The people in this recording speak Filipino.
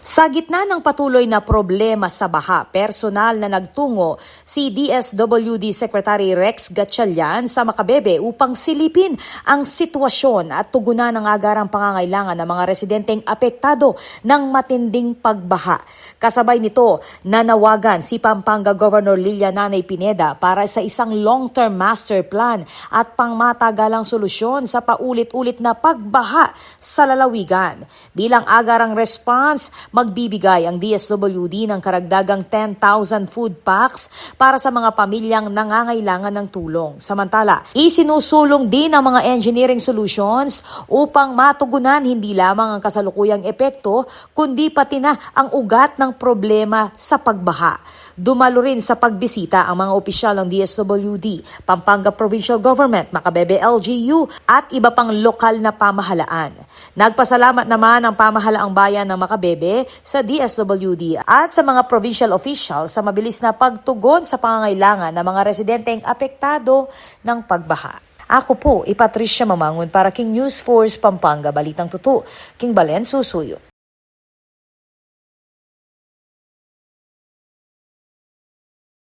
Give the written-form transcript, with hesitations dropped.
Sa gitna ng patuloy na problema sa baha, personal na nagtungo si DSWD Secretary Rex Gatchalian sa Macabebe upang silipin ang sitwasyon at tugunan ng agarang pangangailangan ng mga residenteng apektado ng matinding pagbaha. Kasabay nito, nanawagan si Pampanga Governor Lilia Nanay Pineda para sa isang long-term master plan at pangmatagalang solusyon sa paulit-ulit na pagbaha sa lalawigan. Bilang agarang response, magbibigay ang DSWD ng karagdagang 10,000 food packs para sa mga pamilyang nangangailangan ng tulong. Samantala, isinusulong din ang mga engineering solutions upang matugunan hindi lamang ang kasalukuyang epekto, kundi pati na ang ugat ng problema sa pagbaha. Dumalo rin sa pagbisita ang mga opisyal ng DSWD, Pampanga Provincial Government, Macabebe LGU at iba pang lokal na pamahalaan. Nagpasalamat naman ang pamahalaang bayan ng Macabebe sa DSWD at sa mga provincial officials sa mabilis na pagtugon sa pangangailangan ng mga residenteng apektado ng pagbaha. Ako po, Patricia Mamangon para King News Force Pampanga, Balitang Tutu, King Balen Susuyo.